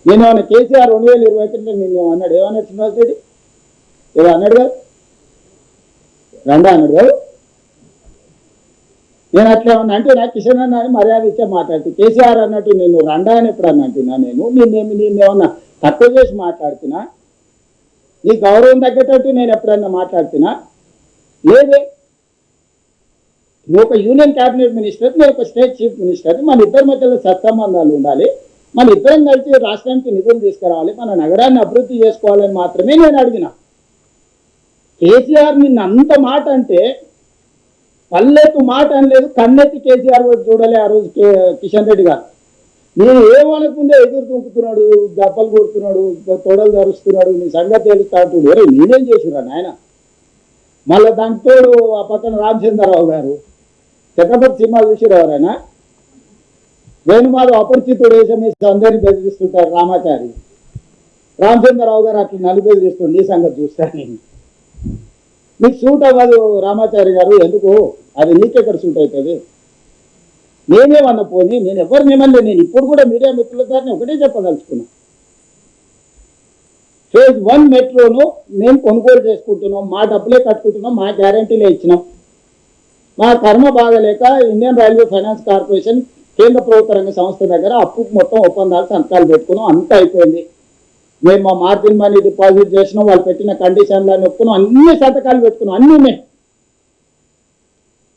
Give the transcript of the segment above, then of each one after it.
నేను ఏమన్నా కేసీఆర్ 2021 నేను అన్నాడు, ఏమన్నాడు శ్రీనివాస్ రెడ్డి? ఏదో అన్నాడు కాదు, రండా అన్నాడు కాదు. నేను అట్లా ఏమన్నా అంటే నాకు కిషన్ అన్న అని మర్యాద ఇచ్చే మాట్లాడుతూ, కేసీఆర్ అన్నట్టు నేను రండా అని ఎప్పుడు అన్న అంటున్నా? నేనేమన్నా తక్కువ చేసి మాట్లాడుతున్నా? నీ గౌరవం తగ్గేటట్టు నేను ఎప్పుడన్నా మాట్లాడుతున్నా? లేదే. నువ్వు ఒక యూనియన్ క్యాబినెట్ మినిస్టర్, నేను ఒక స్టేట్ చీఫ్ మినిస్టర్. మన ఇద్దరి మధ్యలో సత్సంబంధాలు ఉండాలి, మన ఇద్దరం కలిసి రాష్ట్రానికి నిధులు తీసుకురావాలి, మన నగరాన్ని అభివృద్ధి చేసుకోవాలని మాత్రమే నేను అడిగిన. కేసీఆర్ నిన్న అంత మాట అంటే పల్లెత్తు మాట అనలేదు, కన్నెత్తి కేసీఆర్ వైపు చూడలే ఆ రోజు కిషన్ రెడ్డి గారు. నేను ఏమనకుందే ఎదురు దుంకుతున్నాడు, దెబ్బలు కొడుతున్నాడు, తొడలు ధరుస్తున్నాడు, నీ సంగతి తెలుస్తా అంటుడు. ఎవరు నేనేం చేసిరా నాయన? మళ్ళీ దాంతో ఆ పక్కన రామచంద్రరావు గారు ఛత్రపతి సినిమా చూసిరు ఎవరైనా? వేణుమాధవ్ అపరిచితుడు వేసమేసి అందరినీ బెదిరిస్తుంటారు రామాచారి. రామచంద్రరావు గారు అట్లా నలిబెదిరిస్తుండే, ఈ సంగతి చూస్తాను నేను. మీకు సూట్ అవ్వదు రామాచారి గారు, ఎందుకు? అది నీకెక్కడ సూట్ అవుతుంది? నేనేమన్నా పోనీ, నేను ఎవరిని ఏమన్నా, నేను ఇప్పుడు కూడా మీడియా మిత్రుల ద్వారా ఒకటే చెప్పదలుచుకున్నా. ఫేజ్ 1 మెట్రోను మేము కొనుగోలు చేసుకుంటున్నాం, మా డబ్బులే కట్టుకుంటున్నాం, మా గ్యారంటీలే ఇచ్చినాం. మా కర్మ బాగలేక ఇండియన్ రైల్వే ఫైనాన్స్ కార్పొరేషన్ కేంద్ర ప్రభుత్వ రంగ సంస్థ దగ్గర అప్పు మొత్తం ఒప్పందాలు సంతకాలు పెట్టుకున్నాం, అంతా అయిపోయింది. మేము మా మార్జిన్ మనీ డిపాజిట్ చేసినాం, వాళ్ళు పెట్టిన కండిషన్లన్నీ ఒప్పుకున్నాం, అన్ని సంతకాలు పెట్టుకున్నాం, అన్నీ ఉన్నాయి.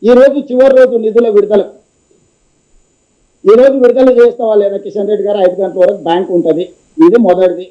ఈరోజు చివరి రోజు నిధుల విడుదల. ఈరోజు విడుదల చేస్తావా లేదా కిషన్ రెడ్డి గారు? 5 గంటల వరకు బ్యాంక్ ఉంటుంది. ఇది మొదటిది.